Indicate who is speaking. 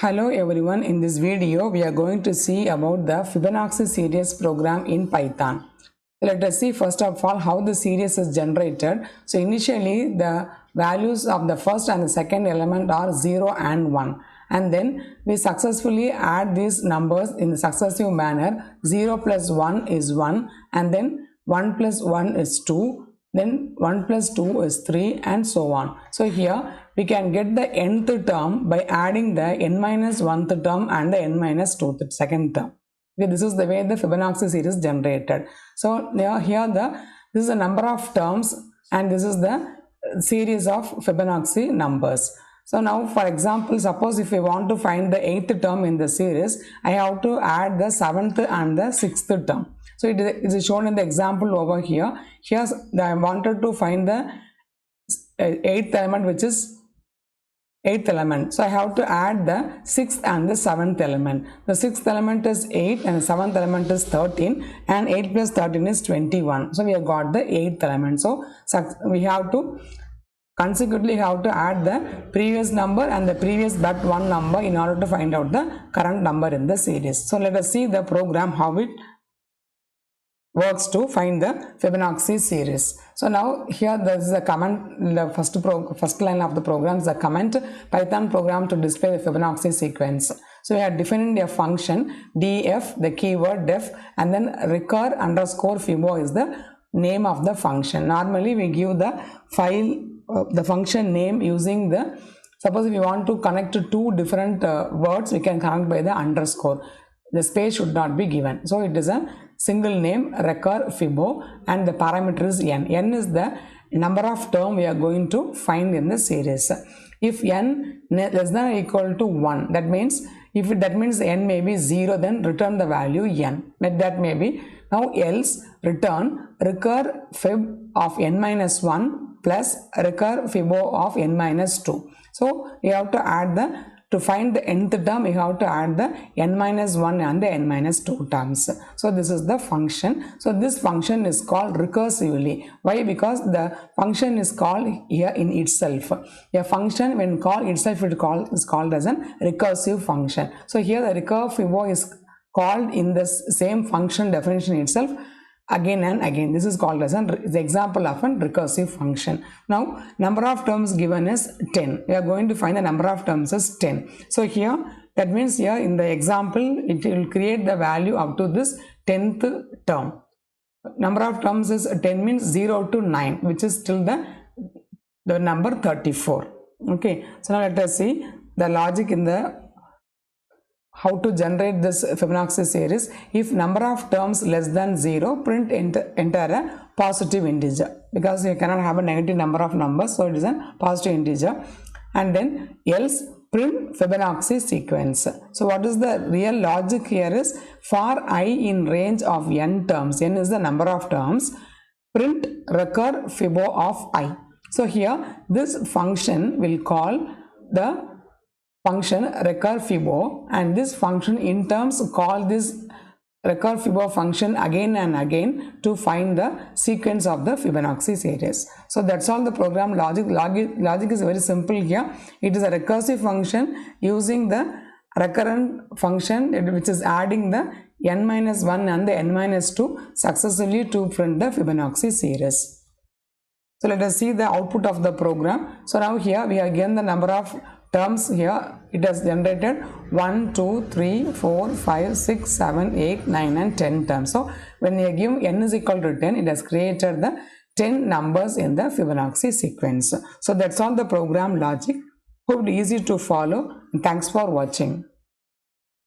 Speaker 1: Hello everyone, in this video we are going to see about the Fibonacci series program in Python. Let us see first of all how the series is generated. So initially the values of the first and the second element are 0 and 1, and then we successfully add these numbers in a successive manner. 0 plus 1 is 1, and then 1 plus 1 is 2, then 1 plus 2 is 3, and so on. So here we can get the nth term by adding the n minus 1th term and the n minus 2th second term. Okay, this is the way the Fibonacci series generated. So here this is the number of terms and this is the series of Fibonacci numbers. So now for example, suppose if we want to find the 8th term in the series, I have to add the 7th and the 6th term. So it is shown in the example over here. Here I wanted to find the 8th element, which is 8th element. So I have to add the 6th and the 7th element. The 6th element is 8 and the 7th element is 13, and 8 plus 13 is 21. So we have got the 8th element. So we have to consecutively add the previous number and the previous but one number in order to find out the current number in the series. So let us see the program how it works to find the Fibonacci series. So now here there is a comment, the first line of the program is a comment Python program to display the Fibonacci sequence. So we have defined a function df, the keyword def, and then recur underscore fibo is the name of the function. Normally we give the file the function name using the, suppose if you want to connect to two different words, we can connect by the underscore. The space should not be given. So it is a single name recur fibo and the parameter is n. N is the number of term we are going to find in the series. If n less than or equal to 1, that means that means n may be 0, then return the value n. That may be. Now else return recur fib of n minus 1 plus recur fibo of n minus 2. So you have to add to find the nth term, you have to add the n minus 1 and the n minus 2 terms. So this is the function. So this function is called recursively. Why? Because the function is called here in itself. A function when called itself is called as a recursive function. So here the recur fibo is called in the same function definition itself again and again. This is called as the example of a recursive function. Now number of terms given is 10. We are going to find the number of terms as 10. So here that means here in the example it will create the value up to this 10th term. Number of terms is 10 means 0 to 9, which is still the number 34. Okay, so now let us see the logic in the how to generate this Fibonacci series. If number of terms less than 0, print enter a positive integer, because you cannot have a negative number of numbers, so it is a positive integer. And then else print Fibonacci sequence. So what is the real logic here is, for I in range of n terms, n is the number of terms, print recur fibo of I. So here this function will call the function recur fibo, and this function in terms call this recur fibo function again and again to find the sequence of the Fibonacci series. So that's all the program logic. Logic is very simple here. It is a recursive function using the recurrent function which is adding the n minus 1 and the n minus 2 successively to print the Fibonacci series. So let us see the output of the program. So now here we have given the number of terms. Here it has generated 1, 2, 3, 4, 5, 6, 7, 8, 9 and 10 terms. So when you give n is equal to 10, it has created the 10 numbers in the Fibonacci sequence. So that's all the program logic. Hope it is easy to follow. Thanks for watching.